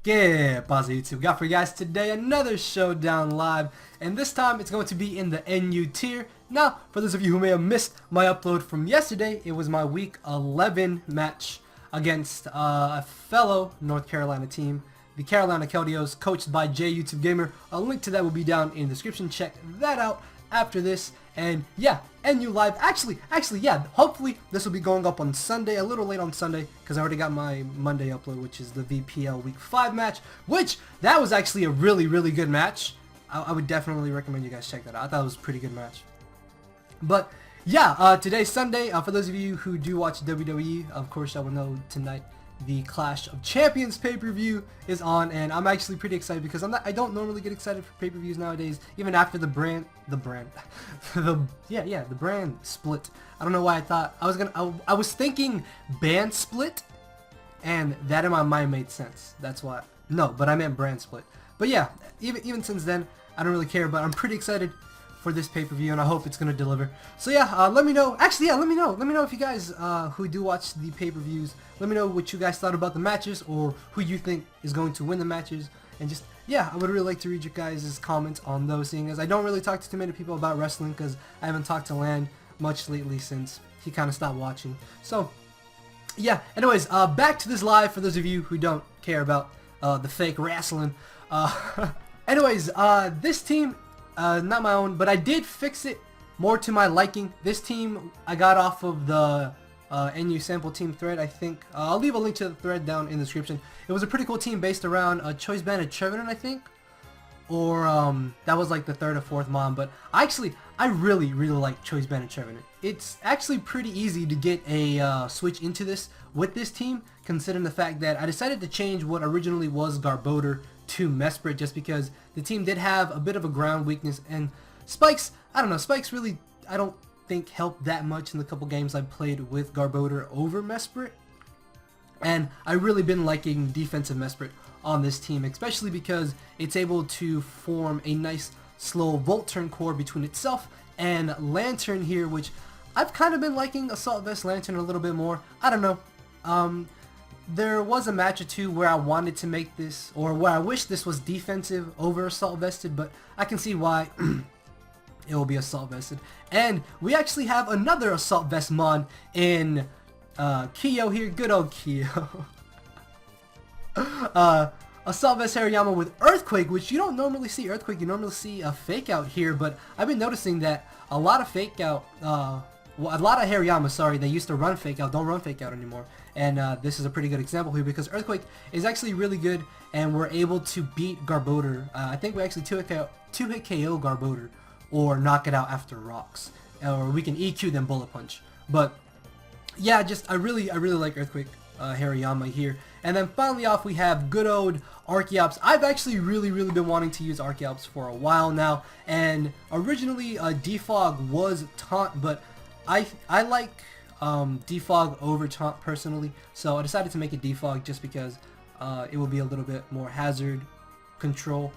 ¿Qué pasa, YouTube? Got for you guys today another Showdown live, and this time it's going to be in the NU tier. Now, for those of you who may have missed my upload from yesterday, it was my week 11 match against a fellow North Carolina team, the Carolina Keldios, coached by YouTube Gamer. A link to that will be down in the description. Check that out after this. And yeah, NU live. Actually, yeah. Hopefully this will be going up on Sunday, a little late on Sunday, because I already got my Monday upload, which is the VPL Week 5 match. Which that was actually a really good match. I would definitely recommend you guys check that out. I thought it was a pretty good match. But yeah, today's Sunday. For those of you who do watch WWE, of course, I will know tonight the Clash of Champions pay-per-view is on, and I'm actually pretty excited because I don't normally get excited for pay-per-views nowadays, even after the brand split. I don't know why I thought I was thinking band split, and that in my mind made sense. That's why. No, but I meant brand split. But yeah, even since then, I don't really care, but I'm pretty excited for this pay-per-view, and I hope it's gonna deliver. So yeah, let me know. Actually, yeah, let me know if you guys who do watch the pay-per-views, let me know what you guys thought about the matches, or who you think is going to win the matches. And just, yeah, I would really like to read your guys' comments on those, seeing as I don't really talk to too many people about wrestling, because I haven't talked to Lan much lately since he kind of stopped watching. So yeah, anyways, back to this live for those of you who don't care about the fake wrestling. Anyways, this team, not my own, but I did fix it more to my liking. This team I got off of the NU sample team thread, I think. I'll leave a link to the thread down in the description. It was a pretty cool team based around Choice Bandit Trevenant, I think. Or that was like the third or fourth mom. But I really like Choice Bandit Trevenant. It's actually pretty easy to get a switch into this with this team, considering the fact that I decided to change what originally was Garbodor to Mesprit, just because the team did have a bit of a ground weakness, and Spikes, I don't know, Spikes really, I don't think helped that much in the couple games I played with Garbodor over Mesprit. And I really been liking defensive Mesprit on this team, especially because it's able to form a nice slow Volt Turn core between itself and Lantern here, which I've kind of been liking Assault Vest Lantern a little bit more. I don't know. There was a match or two where I wanted to make this, or where I wish this was defensive over Assault Vested, but I can see why it will be Assault Vested. And we actually have another Assault Vest mon in Kyo here, good old Kyo. Assault Vest Hariyama with Earthquake, which you don't normally see Earthquake, you normally see a Fake Out here, but I've been noticing that a lot of Fake Out, a lot of Hariyama, sorry, they used to run Fake Out, don't run Fake Out anymore. And this is a pretty good example here because Earthquake is actually really good, and we're able to beat Garbodor. I think we actually two-hit KO Garbodor, or knock it out after rocks, or we can EQ them Bullet Punch. But yeah, just I really like Earthquake Hariyama here. And then finally off we have good old Archeops. I've actually really been wanting to use Archeops for a while now, and originally Defog was Taunt, but I like Defog over Taunt personally, so I decided to make it Defog just because it will be a little bit more hazard control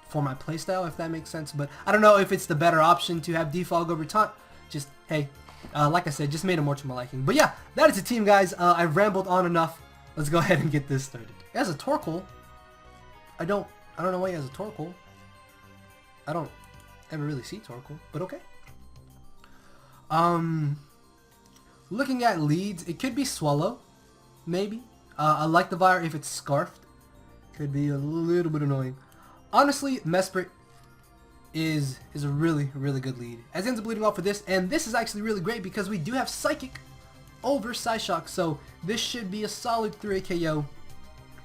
for my playstyle, if that makes sense. But I don't know if it's the better option to have Defog over Taunt. Just, hey, like I said, just made it more to my liking. But yeah, that is the team, guys. I've rambled on enough. Let's go ahead and get this started. He has a Torkoal. I don't know why he has a Torkoal. I don't ever really see Torkoal, but okay. Looking at leads, it could be Swallow, maybe. I like the Vire if it's Scarfed. Could be a little bit annoying. Honestly, Mesprit is a really good lead. As ends up leading off for this, and this is actually really great because we do have Psychic over Psyshock, so this should be a solid 3 KO,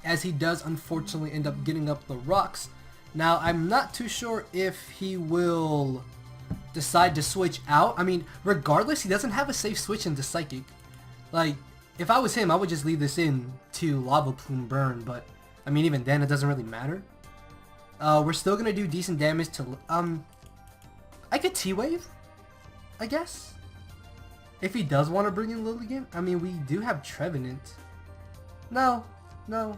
as he does unfortunately end up getting up the rocks. Now, I'm not too sure if he will decide to switch out. I mean, regardless, he doesn't have a safe switch into Psychic. Like, if I was him, I would just leave this in to Lava Plume Burn, but I mean, even then, it doesn't really matter. We're still gonna do decent damage to, I could T-Wave, I guess, if he does want to bring in Lilligant. I mean, we do have Trevenant. No, I'm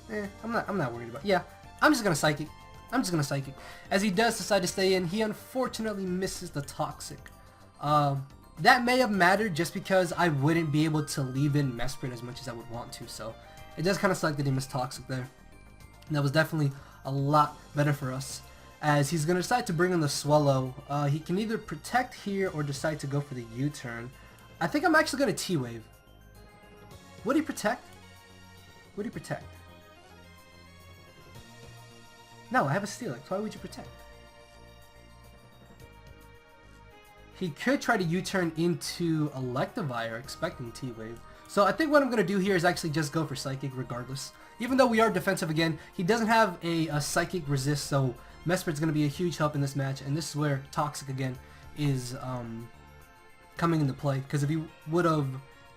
not worried about it. Yeah, I'm just gonna Psychic. As he does decide to stay in, he unfortunately misses the Toxic. That may have mattered just because I wouldn't be able to leave in Mesprit as much as I would want to, so It does kind of suck that he missed Toxic there. And that was definitely a lot better for us, as he's going to decide to bring in the Swallow. He can either protect here or decide to go for the U-turn. I think I'm actually going to T-Wave. Would he protect? Would he protect? No, I have a Steelix. Why would you protect? He could try to U-turn into Electivire, expecting T-Wave. So I think what I'm going to do here is actually just go for Psychic regardless. Even though we are defensive again, he doesn't have a Psychic resist, so Mesprit's going to be a huge help in this match. And this is where Toxic again is coming into play. Because if he would have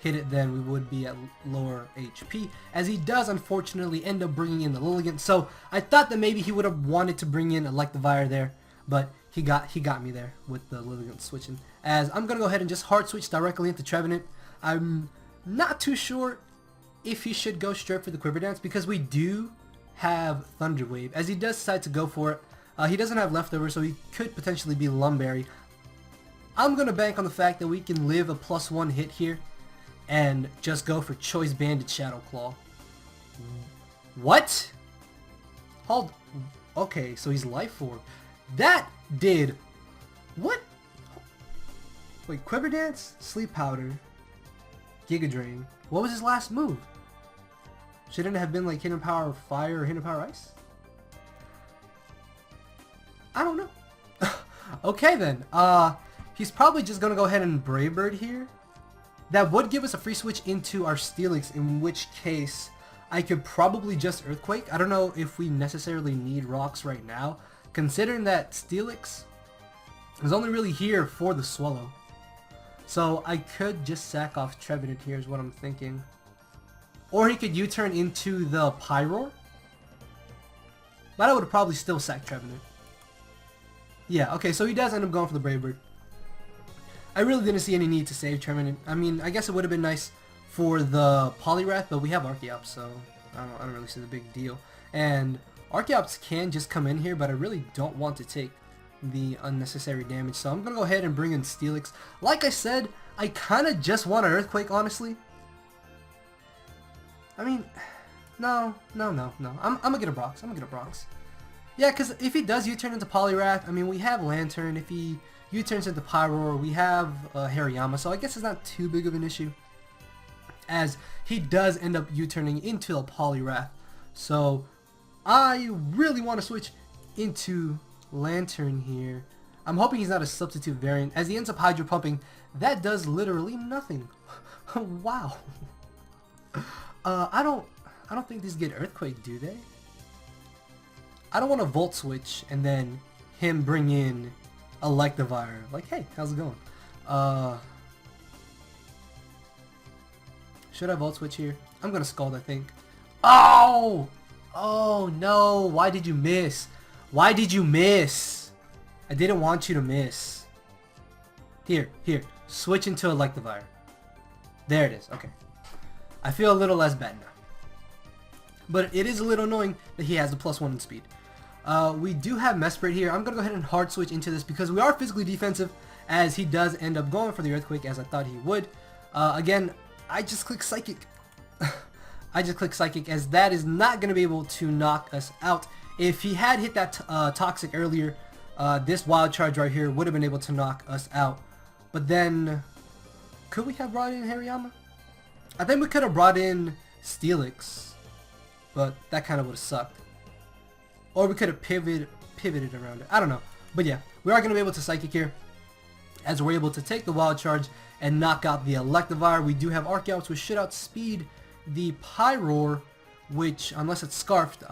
hit it then, we would be at lower HP. As he does unfortunately end up bringing in the Lilligant. So I thought that maybe he would have wanted to bring in Electivire there. But he got me there with the Lilligant switching. As I'm going to go ahead and just hard switch directly into Trevenant. I'm not too sure if he should go straight for the Quiver Dance, because we do have Thunder Wave. As he does decide to go for it, he doesn't have leftover, so he could potentially be Lumberry. I'm going to bank on the fact that we can live a +1 hit here and just go for Choice Banded Shadow Claw. What? Hold. Okay, so he's Life Orb. That did... What? Wait, Quiver Dance, Sleep Powder, Giga Drain. What was his last move? Shouldn't it have been like Hidden Power Fire or Hidden Power Ice? I don't know. Okay then. He's probably just gonna go ahead and Brave Bird here. That would give us a free switch into our Steelix, in which case I could probably just Earthquake. I don't know if we necessarily need rocks right now, considering that Steelix is only really here for the Swallow. So I could just sack off Trevenant here is what I'm thinking. Or he could U-turn into the Pyroar. But I would probably still sack Trevenant. Yeah, okay, so he does end up going for the Brave Bird. I really didn't see any need to save Trevenant. I mean, I guess it would have been nice for the Poliwrath, but we have Archeops, so I don't really see the big deal. And Archeops can just come in here, but I really don't want to take the unnecessary damage, so I'm gonna go ahead and bring in Steelix. Like I said, I kind of just want an Earthquake, honestly. I mean, no. I'm gonna get a Brox. Yeah, because if he does U-turn into Poliwrath, I mean, we have Lantern. If he U-turns into Pyroar, we have Hariyama, so I guess it's not too big of an issue, as he does end up U-turning into a Poliwrath. So I really want to switch into Lantern here. I'm hoping he's not a substitute variant, as he ends up Hydro Pumping. That does literally nothing. Wow. I don't think these get Earthquake, do they? I don't want to Volt Switch and then him bring in Electivire. Like, hey, how's it going? Should I Volt Switch here? I'm gonna Scald, I think. Oh! Oh no, why did you miss? Why did you miss? I didn't want you to miss. Here, switch into Electivire. There it is, okay. I feel a little less bad now. But it is a little annoying that he has the +1 in speed. We do have Mesprit here. I'm going to go ahead and hard switch into this because we are physically defensive, as he does end up going for the Earthquake as I thought he would. Again, I just click Psychic. I just click Psychic, as that is not going to be able to knock us out. If he had hit that Toxic earlier, this Wild Charge right here would have been able to knock us out. But then, could we have brought in Hariyama? I think we could have brought in Steelix, but that kind of would have sucked. Or we could have pivoted around it. I don't know. But yeah, we are going to be able to Psychic here, as we're able to take the Wild Charge and knock out the Electivire. We do have Archeops, which should outspeed the Pyroar, which, unless it's Scarfed,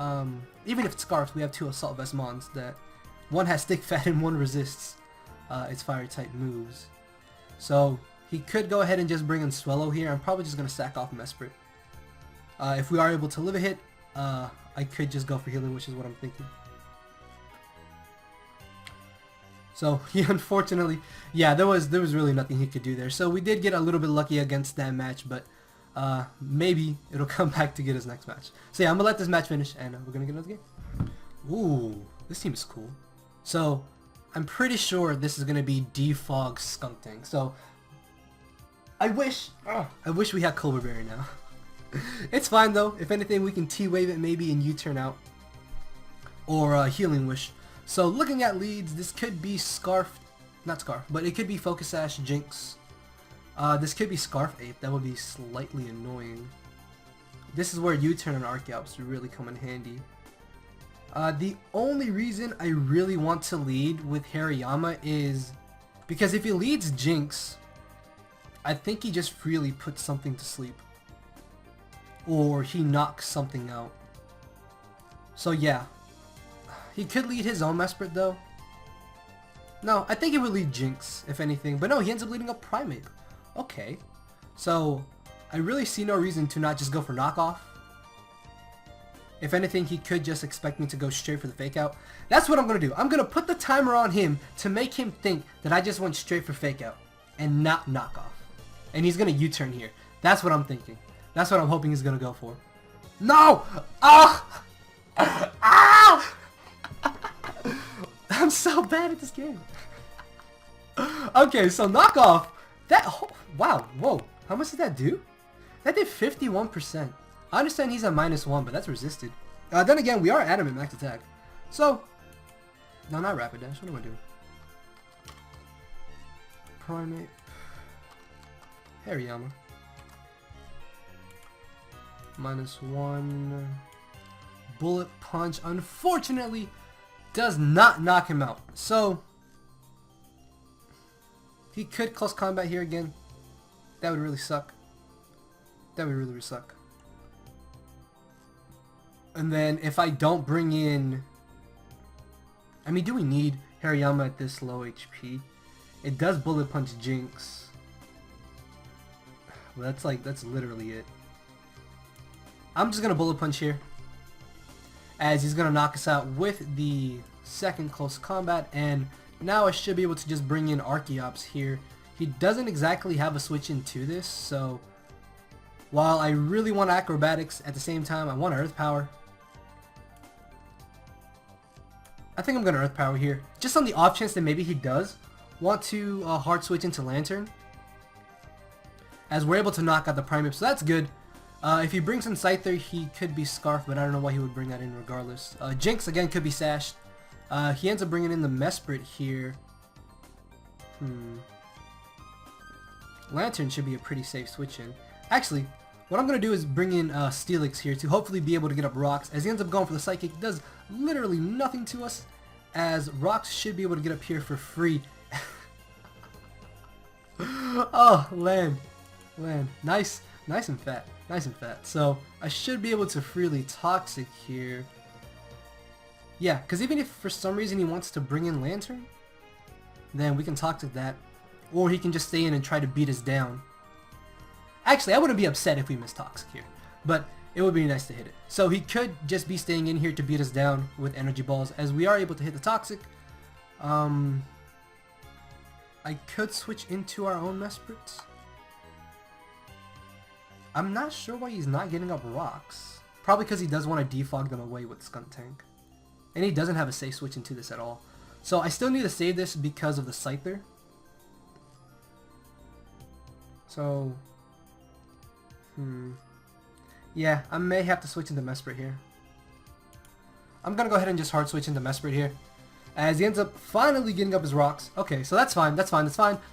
even if it's Scarfed, we have two Assault Vest Mons that one has Stick Fat and one resists its Fire type moves. So he could go ahead and just bring in Swallow here. I'm probably just going to sack off Mesprit. If we are able to live a hit, I could just go for healing, which is what I'm thinking. So he unfortunately, yeah, there was really nothing he could do there. So we did get a little bit lucky against that match, but maybe it'll come back to get us next match. So yeah, I'm gonna let this match finish, and we're gonna get another game. Ooh, this team is cool. So I'm pretty sure this is gonna be Defog Skunk Tank. So I wish we had Colbur Berry now. It's fine though. If anything, we can T-Wave it maybe and U-turn out. Or Healing Wish. So looking at leads, this could be Scarf, not Scarf, but it could be Focus Sash, Jinx. This could be Scarf Ape, that would be slightly annoying. This is where U-turn and Archeops really come in handy. The only reason I really want to lead with Hariyama is because if he leads Jinx, I think he just really puts something to sleep. Or he knocks something out. So yeah. He could lead his own Mesprit though. No, I think he would lead Jinx, if anything. But no, he ends up leading a Primeape. Okay. So, I really see no reason to not just go for knockoff. If anything, he could just expect me to go straight for the fake out. That's what I'm going to do. I'm going to put the timer on him to make him think that I just went straight for fake out and not knockoff. And he's going to U-turn here. That's what I'm thinking. That's what I'm hoping he's going to go for. No! Ah! Ah! I'm so bad at this game. Okay, so knockoff. That, oh, wow, whoa. How much did that do? That did 51%. I understand he's at -1, but that's resisted. Then again, we are adamant max attack. So, no, not rapid dash. What am I doing? Primate. Hariyama. -1. Bullet punch. Unfortunately, does not knock him out. So, he could close combat here again. That would really suck. That would really suck. And then if I don't bring in... I mean, do we need Hariyama at this low HP? It does bullet punch Jinx. Well, that's literally it. I'm just gonna bullet punch here, as he's gonna knock us out with the second close combat, and now I should be able to just bring in Archeops here. He doesn't exactly have a switch into this, so while I really want acrobatics, at the same time I want Earth Power. I think I'm gonna Earth Power here, just on the off chance that maybe he does want to hard switch into Lantern, as we're able to knock out the Primeape, so that's good. If he brings in Scyther, he could be Scarf, but I don't know why he would bring that in regardless. Jinx, again, could be Sashed. He ends up bringing in the Mesprit here. Lantern should be a pretty safe switch in. Actually, what I'm going to do is bring in Steelix here to hopefully be able to get up Rocks, as he ends up going for the Psychic. It does literally nothing to us, as Rocks should be able to get up here for free. Oh, land. Nice and fat. Nice and fat. So, I should be able to freely Toxic here. Yeah, because even if for some reason he wants to bring in Lantern, then we can Toxic that. Or he can just stay in and try to beat us down. Actually, I wouldn't be upset if we missed Toxic here, but it would be nice to hit it. So he could just be staying in here to beat us down with Energy Balls, as we are able to hit the Toxic. I could switch into our own Mesprit. I'm not sure why he's not getting up Rocks. Probably because he does want to defog them away with Skuntank. And he doesn't have a safe switch into this at all. So I still need to save this because of the Scyther. So, yeah, I may have to switch into Mesprit here. I'm going to go ahead and just hard switch into Mesprit here, as he ends up finally getting up his Rocks. Okay, so that's fine.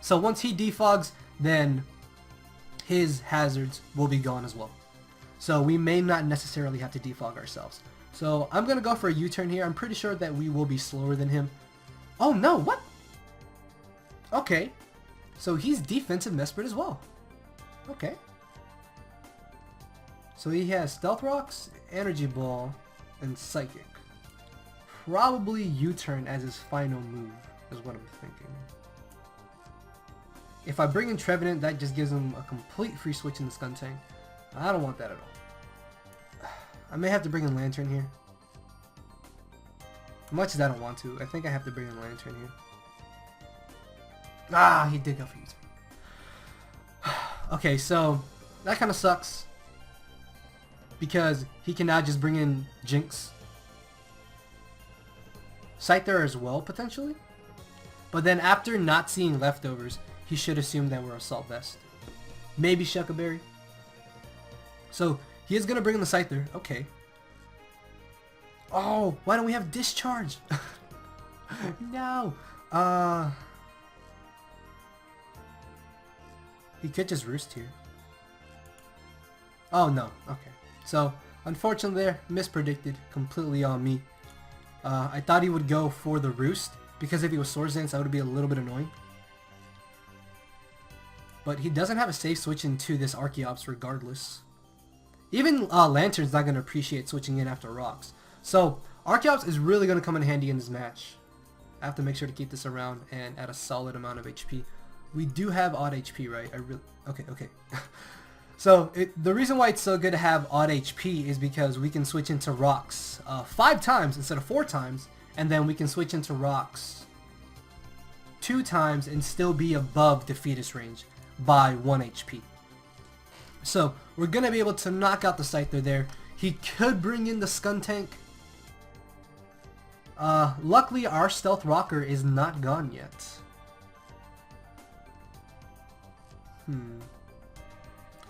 So once he defogs, then his hazards will be gone as well. So we may not necessarily have to defog ourselves. So I'm going to go for a U-turn here. I'm pretty sure that we will be slower than him. Oh no, what? Okay. So he's defensive Mesprit as well. Okay. So he has Stealth Rocks, Energy Ball, and Psychic. Probably U-turn as his final move, is what I'm thinking. If I bring in Trevenant, that just gives him a complete free switch in the Skuntank. I don't want that at all. I may have to bring in Lantern here. Much as I don't want to, I think I have to bring in Lantern here. Ah, he did go for U-turn. Okay, so that kind of sucks, because he can now just bring in Jinx. Scyther as well, potentially. But then after not seeing leftovers, he should assume that we're Assault Vest. Maybe Shuckleberry. So he is gonna bring in the Scyther. Okay. Oh, why don't we have Discharge? No. He could just Roost here. Oh no. Okay. So unfortunately, there mispredicted completely on me. I thought he would go for the Roost because if he was Swords Dance, that would be a little bit annoying. But he doesn't have a safe switch into this Archeops regardless. Even Lantern's not going to appreciate switching in after Rocks. So Archeops is really going to come in handy in this match. I have to make sure to keep this around and at a solid amount of HP. We do have odd HP, right? Okay. So the reason why it's so good to have odd HP is because we can switch into Rocks 5 times instead of 4 times. And then we can switch into Rocks 2 times and still be above Defeatist range by 1 HP. So we're going to be able to knock out the Scyther there. He could bring in the Skuntank. Luckily our Stealth Rocker is not gone yet.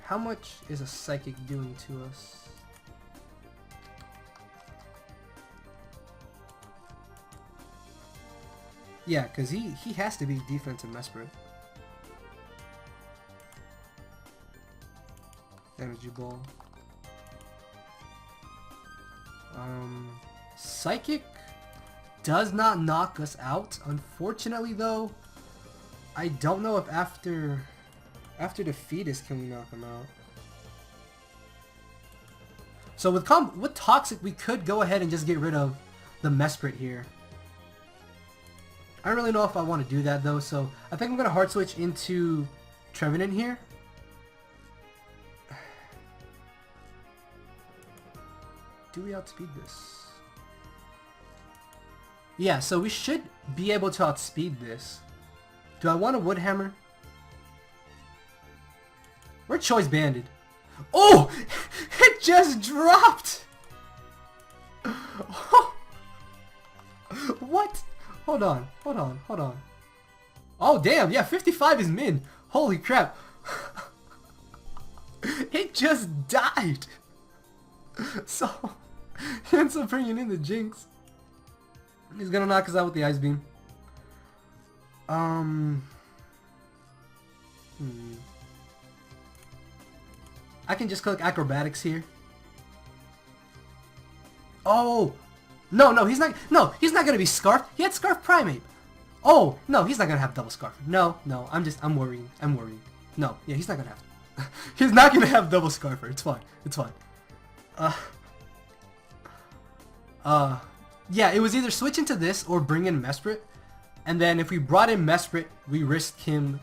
How much is a Psychic doing to us? Yeah, because he has to be defensive Mesprit. Energy Ball. Psychic does not knock us out. Unfortunately though, I don't know if after Defeatist can we knock him out. So with Toxic we could go ahead and just get rid of the Mesprit here. I don't really know if I want to do that though, so I think I'm going to hard switch into Trevenant here. Do we outspeed this? Yeah, so we should be able to outspeed this. Do I want a Wood Hammer? We're Choice Banded. Oh! It just dropped! What? Hold on. Oh, damn. Yeah, 55 is min. Holy crap. It just died. So, he ends up bringing in the Jinx. He's gonna knock us out with the Ice Beam. I can just click Acrobatics here. Oh! No, he's not gonna be Scarf. He had Scarf Primate. Oh, no, he's not gonna have double Scarf. No, I'm worrying. No, yeah, he's not gonna have he's not gonna have double Scarfer. It's fine. Yeah, it was either switch into this or bring in Mesprit. And then if we brought in Mesprit, we risked him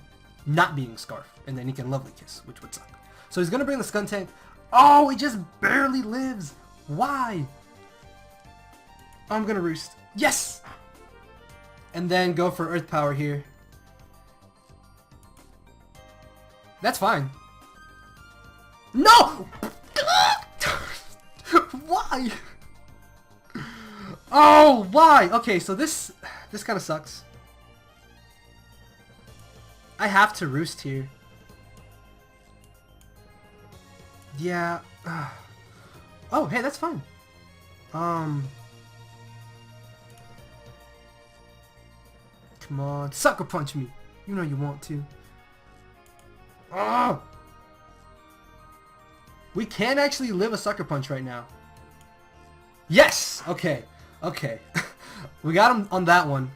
not being Scarf. And then he can Lovely Kiss, which would suck. So he's gonna bring the Skuntank. Oh, he just barely lives. Why? I'm gonna Roost. Yes! And then go for Earth Power here. That's fine. No! Why? Oh, why? Okay, so this kind of sucks. I have to Roost here. Yeah. Oh, hey, that's fine. Come on, Sucker Punch me. You know you want to. Oh! We can actually live a Sucker Punch right now. Yes! Okay. We got him on that one.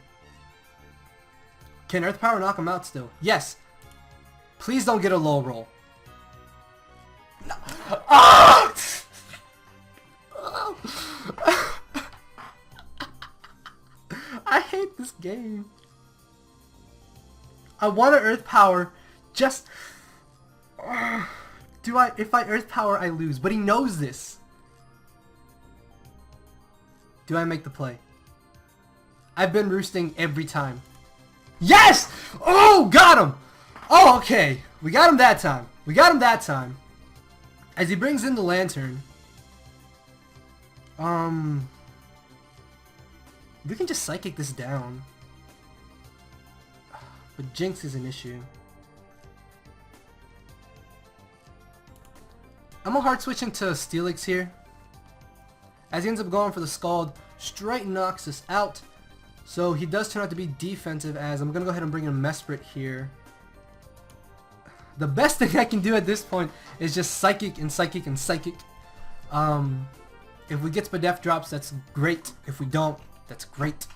Can Earth Power knock him out still? Yes. Please don't get a low roll. No. Oh! I hate this game. I want to Earth Power. Just... If I Earth Power, I lose. But he knows this. Do I make the play? I've been roosting every time. Yes! Oh, got him! Oh, okay. We got him that time. As he brings in the Lantern. We can just Psychic this down. But Jinx is an issue. I'm gonna hard switch into Steelix here. As he ends up going for the Scald, straight knocks us out. So he does turn out to be defensive, as I'm gonna go ahead and bring in Mesprit here. The best thing I can do at this point is just Psychic and Psychic and Psychic. If we get Spadef drops, that's great. If we don't, that's great.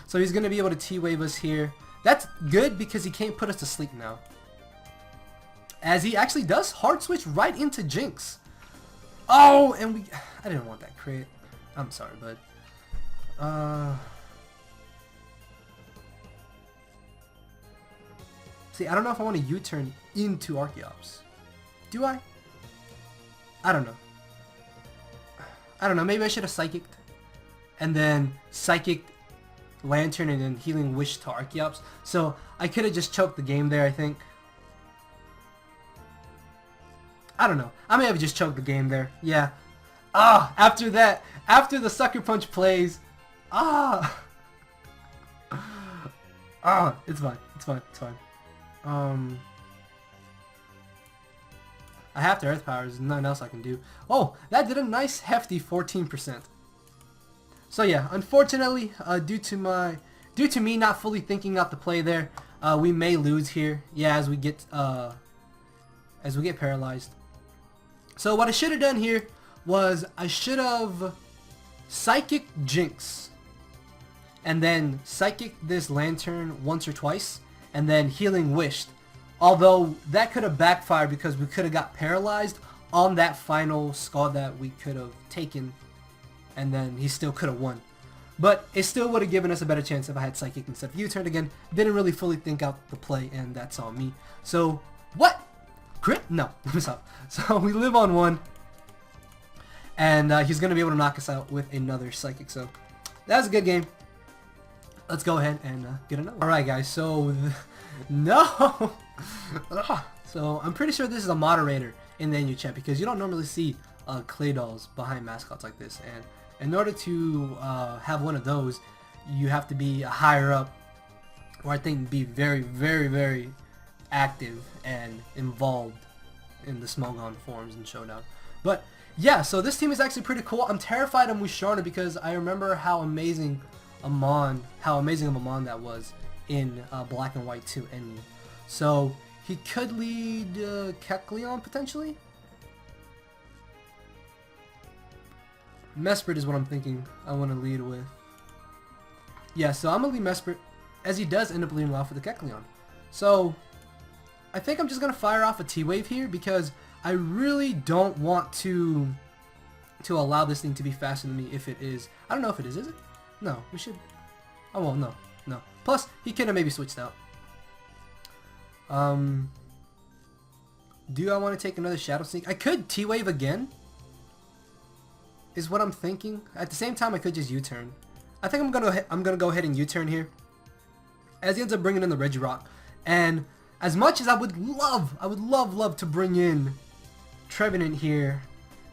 So he's gonna be able to T-Wave us here. That's good because he can't put us to sleep now. As he actually does hard switch right into Jinx. Oh, and I didn't want that crit. I'm sorry, bud. See, I don't know if I want to U-turn into Archeops. Do I? I don't know. I don't know. Maybe I should have Psychicked. And then Psychic Lantern and then Healing Wish to Archeops. So I could have just choked the game there, I think. I don't know. I may have just choked the game there. Yeah. Ah, after that, after the Sucker Punch plays. Ah. Ah, it's fine. It's fine. It's fine. I have to Earth Power. There's nothing else I can do. Oh, that did a nice hefty 14%. So yeah, unfortunately, due to me not fully thinking out the play there, we may lose here. Yeah, as we get paralyzed. So what I should have done here was I should have Psychic Jinx, and then Psychic this Lantern once or twice, and then Healing Wished. Although that could have backfired because we could have got paralyzed on that final Scald that we could have taken, and then he still could have won. But it still would have given us a better chance if I had Psychic instead of U-turn again. Didn't really fully think out the play, and that's on me. So, what? Crit? No, what's up? So we live on 1, and he's going to be able to knock us out with another Psychic. So that was a good game. Let's go ahead and get another. Alright guys, so no! So I'm pretty sure this is a moderator in the NU chat because you don't normally see clay dolls behind mascots like this, and in order to have one of those, you have to be higher up, or I think be very, very, very active and involved in the Smogon forums and Showdown. But yeah, so this team is actually pretty cool. I'm terrified of Musharna because I remember how amazing of a Mon that was in Black and White 2 NU. So he could lead Kecleon potentially. Mesprit is what I'm thinking I want to lead with. Yeah, so I'm going to lead Mesprit, as he does end up leading off with the Kecleon. So I think I'm just going to fire off a T-Wave here because I really don't want to allow this thing to be faster than me if it is. I don't know if it is it? No, we should. Oh, well, no. No. Plus, he could have maybe switched out. Do I want to take another Shadow Sneak? I could T-Wave again, is what I'm thinking. At the same time, I could just U-turn. I think I'm gonna go ahead and U-turn here, as he ends up bringing in the Regirock. And as much as I would love to bring in Trevenant here,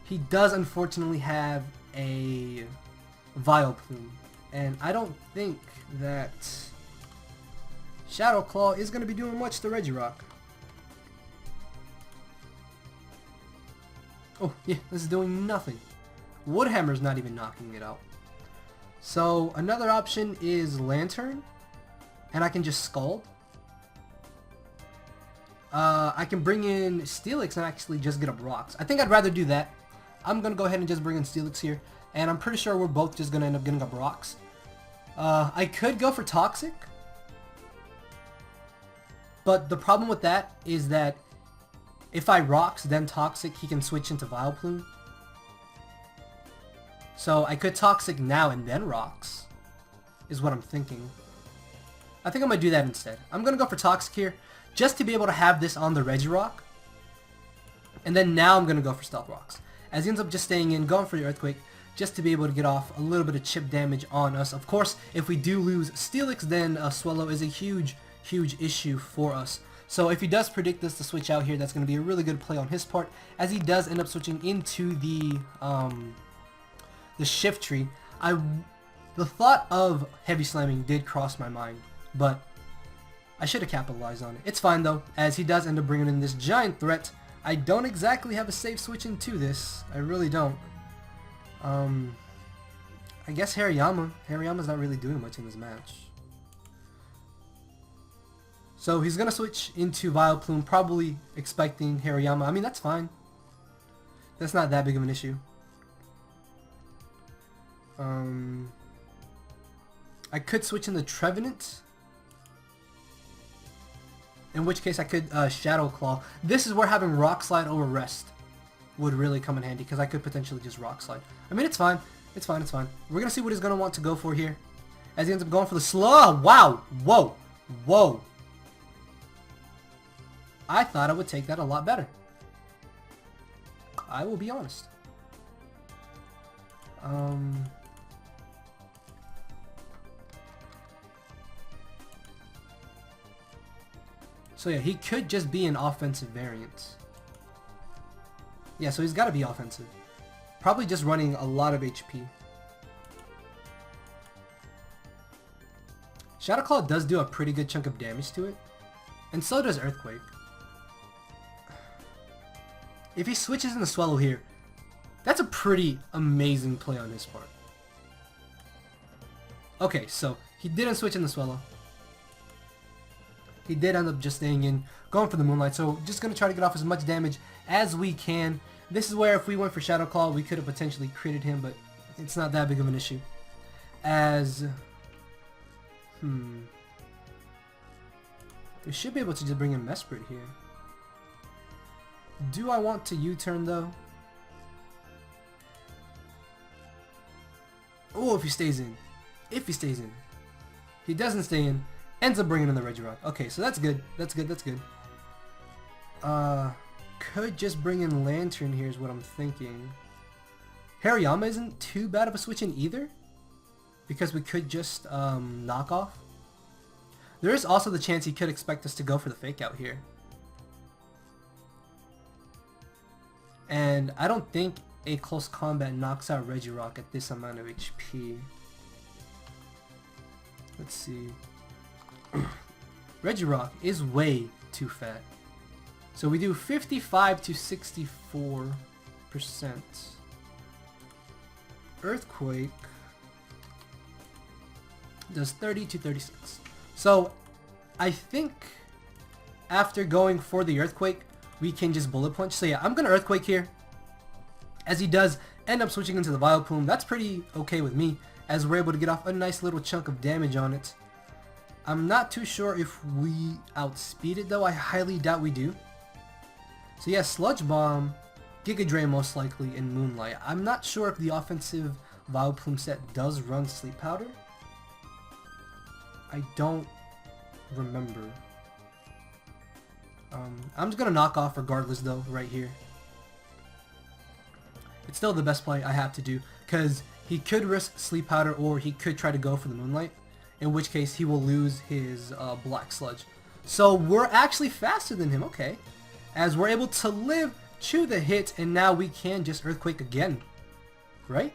he does unfortunately have a Vileplume, and I don't think that Shadow Claw is going to be doing much to Regirock. Oh yeah, this is doing nothing. Woodhammer's not even knocking it out. So another option is Lantern, and I can just Scald. I can bring in Steelix and actually just get up rocks. I think I'd rather do that. I'm going to go ahead and just bring in Steelix here, and I'm pretty sure we're both just going to end up getting up rocks. I could go for Toxic, but the problem with that is that if I rocks then Toxic, he can switch into Vileplume. So I could Toxic now and then rocks, is what I'm thinking. I think I'm going to do that instead. I'm going to go for Toxic here, just to be able to have this on the Regirock. And then now I'm going to go for Stealth Rocks, as he ends up just staying in, going for the Earthquake, just to be able to get off a little bit of chip damage on us. Of course, if we do lose Steelix, then Swellow is a huge issue for us. So if he does predict us to switch out here, that's going to be a really good play on his part, as he does end up switching into the Shift Tree. The thought of Heavy Slamming did cross my mind, but I should have capitalized on it. It's fine though, as he does end up bringing in this giant threat I don't exactly have a safe switch into this. I really don't. I guess Hariyama. Hariyama's not really doing much in this match. So he's going to switch into Vileplume, probably expecting Hariyama. I mean, that's fine. That's not that big of an issue. I could switch into Trevenant. In which case I could Shadow Claw. This is where having Rock Slide over Rest would really come in handy, because I could potentially just Rock Slide. I mean, it's fine. It's fine, it's fine. We're going to see what he's going to want to go for here. As he ends up going for the slow. Wow. Whoa. Whoa. I thought I would take that a lot better. I will be honest. So yeah, he could just be an offensive variant. Yeah, so he's got to be offensive. Probably just running a lot of HP. Shadow Claw does do a pretty good chunk of damage to it. And so does Earthquake. If he switches into Swallow here, that's a pretty amazing play on his part. Okay, so he didn't switch into Swallow. He did end up just staying in, going for the Moonlight. So just going to try to get off as much damage as we can. This is where if we went for Shadow Claw, we could have potentially critted him, but it's not that big of an issue. As... we should be able to just bring in Mesprit here. Do I want to U-turn though? Oh, if he stays in. If he stays in. He doesn't stay in. Ends up bringing in the Regirock. Okay, so that's good. That's good. That's good. Could just bring in Lantern here is what I'm thinking. Hariyama isn't too bad of a switch in either, because we could just knock off. There is also the chance he could expect us to go for the Fake Out here. And I don't think a close combat knocks out Regirock at this amount of HP. Let's see. Regirock is way too fat. So we do 55 to 64%. Earthquake does 30 to 36. So I think after going for the Earthquake, we can just Bullet Punch. So yeah, I'm going to Earthquake here. As he does end up switching into the Vileplume. That's pretty okay with me, as we're able to get off a nice little chunk of damage on it. I'm not too sure if we outspeed it though. I highly doubt we do. So yeah, Sludge Bomb, Giga Drain most likely, and Moonlight. I'm not sure if the offensive Vileplume set does run Sleep Powder. I don't remember. I'm just going to knock off regardless though, right here. It's still the best play I have to do, because he could risk Sleep Powder or he could try to go for the Moonlight, in which case he will lose his Black Sludge. So we're actually faster than him, okay. As we're able to live, chew the hit, and now we can just Earthquake again, right?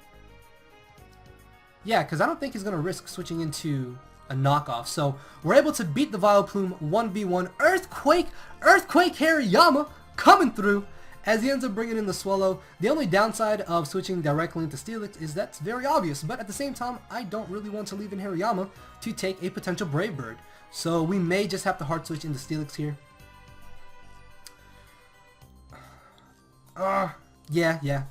Yeah, because I don't think he's going to risk switching into a knockoff. So we're able to beat the Vileplume 1v1. Earthquake Hariyama coming through as he ends up bringing in the Swallow. The only downside of switching directly into Steelix is that's very obvious, but at the same time, I don't really want to leave in Hariyama to take a potential Brave Bird. So we may just have to hard switch into Steelix here. Yeah.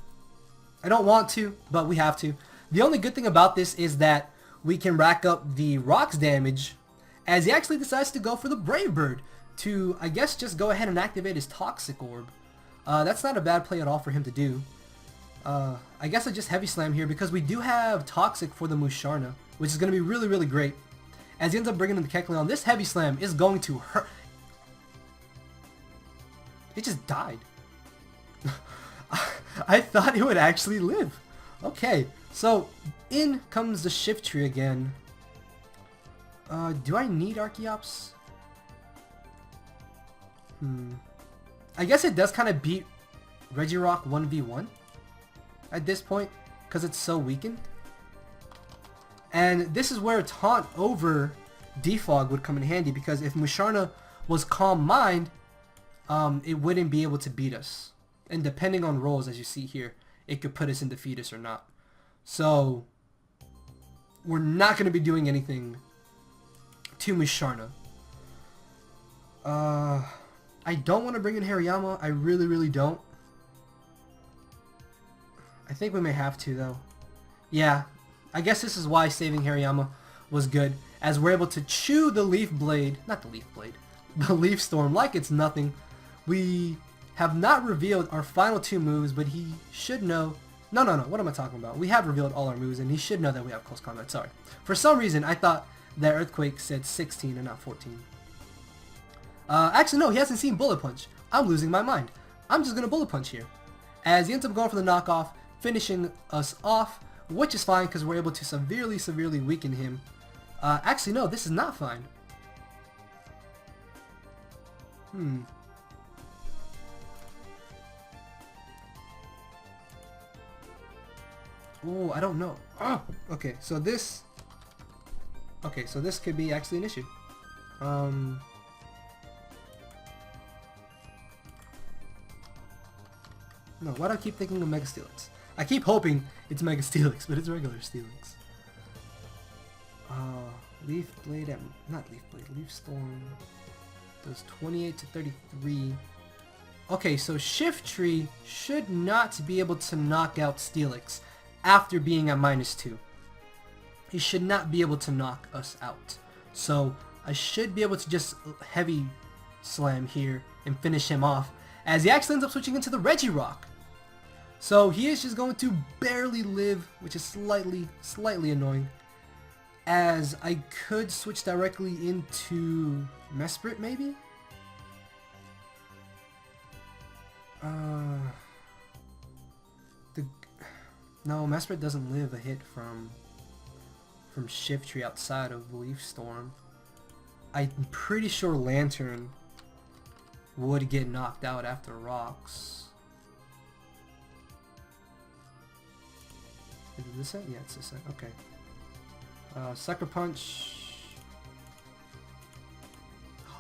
I don't want to, but we have to. The only good thing about this is that we can rack up the Rocks damage, as he actually decides to go for the Brave Bird to, I guess, just go ahead and activate his Toxic Orb. That's not a bad play at all for him to do. I guess I just Heavy Slam here because we do have Toxic for the Musharna, which is going to be really, really great. As he ends up bringing in the Kecleon, this Heavy Slam is going to hurt. It just died. I thought it would actually live. Okay, so in comes the Shift Tree again. Do I need Archeops? I guess it does kind of beat Regirock 1v1 at this point, because it's so weakened. And this is where Taunt over Defog would come in handy, because if Musharna was Calm Mind, it wouldn't be able to beat us. And depending on rolls, as you see here, it could put us into fetus or not. So we're not going to be doing anything to Musharna. I don't want to bring in Hariyama. I really, really don't. I think we may have to, though. Yeah, I guess this is why saving Hariyama was good, as we're able to chew the Leaf Blade, not the Leaf Blade, the Leaf Storm like it's nothing. We have not revealed our final 2 moves, but he should know. No, what am I talking about? We have revealed all our moves, and he should know that we have close combat. Sorry. For some reason, I thought that Earthquake said 16 and not 14. Actually, no, he hasn't seen Bullet Punch. I'm losing my mind. I'm just going to Bullet Punch here. As he ends up going for the knockoff, finishing us off, which is fine because we're able to severely weaken him. Actually, no, this is not fine. Oh, I don't know. Oh, okay, so this... Okay, so this could be actually an issue. No, why do I keep thinking of Mega Steelix? I keep hoping it's Mega Steelix, but it's regular Steelix. Leaf Blade, not Leaf Blade, Leaf Storm does 28 to 33. Okay, so Shift Tree should not be able to knock out Steelix after being at -2. He should not be able to knock us out. So I should be able to just heavy slam here and finish him off, as he actually ends up switching into the Regirock. So he is just going to barely live, which is slightly annoying, as I could switch directly into Mesprit maybe? No, Mesprit doesn't live a hit from Shift Tree outside of Leaf Storm. I'm pretty sure Lantern would get knocked out after Rocks. Is it this set? Yeah, it's this set. Okay. Sucker Punch.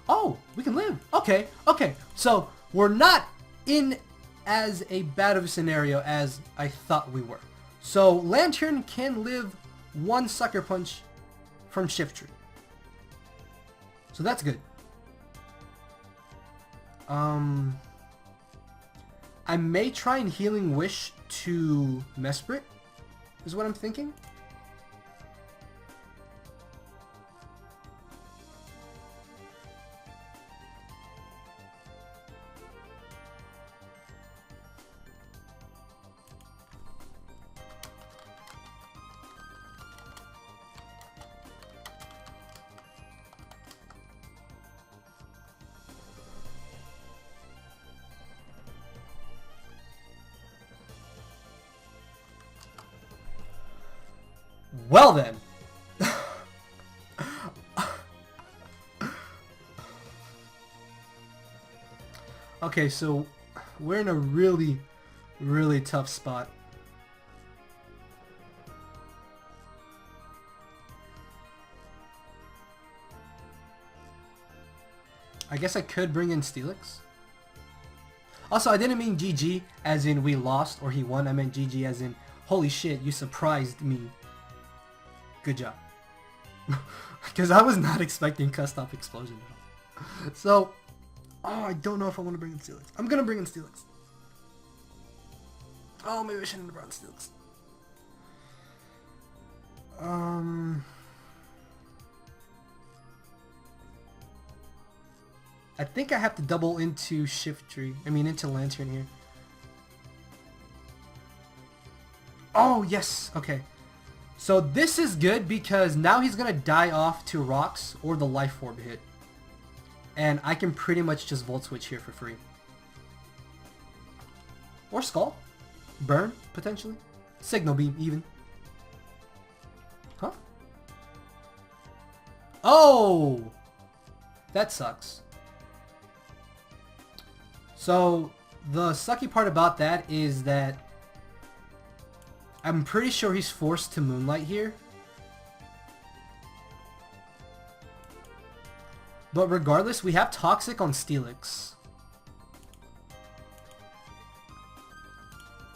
Oh, we can live. Okay. So we're not in as a bad of a scenario as I thought we were. So Lantern can live 1 Sucker Punch from Shift Tree. So that's good. I may try and Healing Wish to Mesprit, is what I'm thinking. Well then. Okay, so we're in a really tough spot. I guess I could bring in Steelix. Also, I didn't mean GG as in we lost or he won. I meant GG as in holy shit, you surprised me. Good job. Because I was not expecting Custop Explosion at all. So, oh, I don't know if I want to bring in Steelix. I'm going to bring in Steelix. Oh, maybe I shouldn't have brought in Steelix. I think I have to double into Shift Tree. I mean, into Lantern here. Oh, yes. Okay. So this is good because now he's going to die off to Rocks or the Life Orb hit. And I can pretty much just Volt Switch here for free. Or Skull. Burn, potentially. Signal Beam, even. Huh? Oh! That sucks. So, the sucky part about that is that I'm pretty sure he's forced to Moonlight here. But regardless, we have Toxic on Steelix.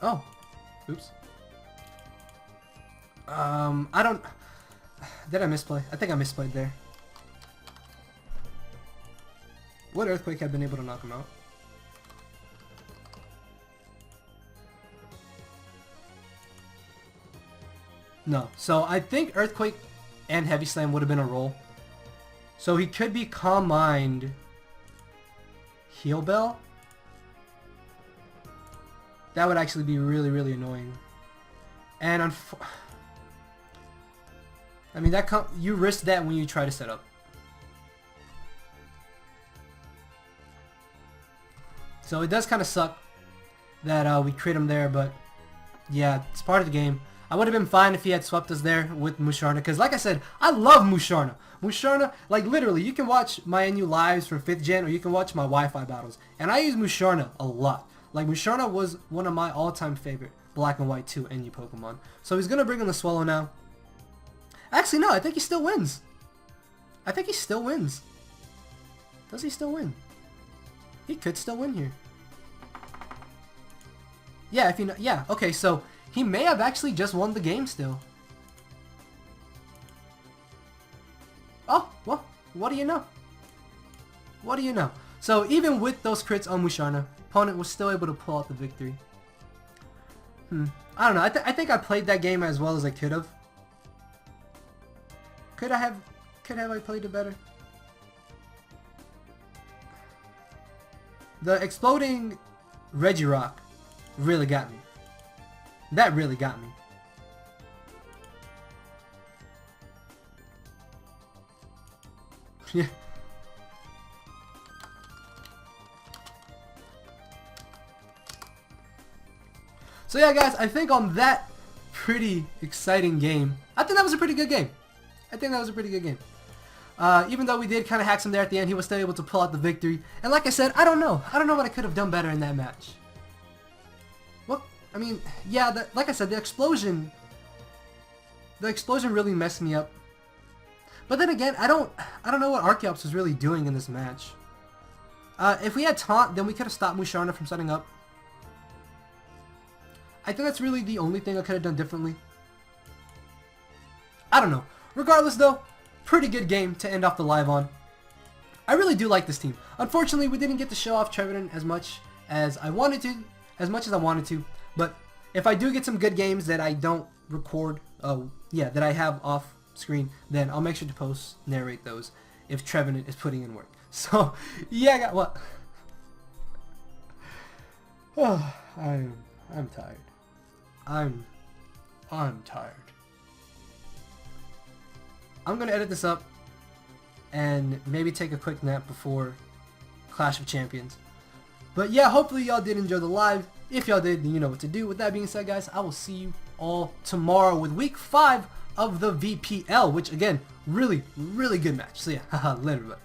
Oh. Oops. I don't... Did I misplay? I think I misplayed there. Would Earthquake have been able to knock him out? No. So I think Earthquake and Heavy Slam would have been a roll. So he could be Calm Mind, Heal Bell. That would actually be really, really annoying. And I mean, you risk that when you try to set up. So it does kind of suck that we crit him there, but yeah, it's part of the game. I would have been fine if he had swept us there with Musharna, because like I said, I love Musharna. Musharna, like literally, you can watch my NU lives from 5th gen, or you can watch my Wi-Fi battles, and I use Musharna a lot. Like, Musharna was one of my all-time favorite Black and White 2 NU Pokemon. So he's going to bring in the Swallow now. Actually, no, I think he still wins. I think he still wins. Does he still win? He could still win here. Yeah, if you know, yeah, okay, so he may have actually just won the game still. Oh, well, what do you know? What do you know? So even with those crits on Musharna, opponent was still able to pull out the victory. I don't know. I think I played that game as well as I could have. Could I played it better? The exploding Regirock really got me. That really got me. Yeah. So yeah, guys, I think on that pretty exciting game, I think that was a pretty good game. Even though we did kind of hack him there at the end, he was still able to pull out the victory. And like I said, I don't know what I could have done better in that match. Well, I mean, yeah, like I said, the explosion really messed me up. But then again, I don't know what Archeops was really doing in this match. If we had Taunt, then we could have stopped Musharna from setting up. I think that's really the only thing I could have done differently. I don't know. Regardless though, pretty good game to end off the live on. I really do like this team. Unfortunately, we didn't get to show off Trevenant as much as I wanted to, but if I do get some good games that I don't record, that I have off screen, then I'll make sure to narrate those if Trevenant is putting in work. So, yeah, what? Oh, I'm tired. I'm tired. I'm gonna edit this up and maybe take a quick nap before Clash of Champions. But yeah, hopefully y'all did enjoy the live. If y'all did, then you know what to do. With that being said, guys, I will see you all tomorrow with week 5 of the VPL, which again, really, really good match. So yeah, haha, later, bud.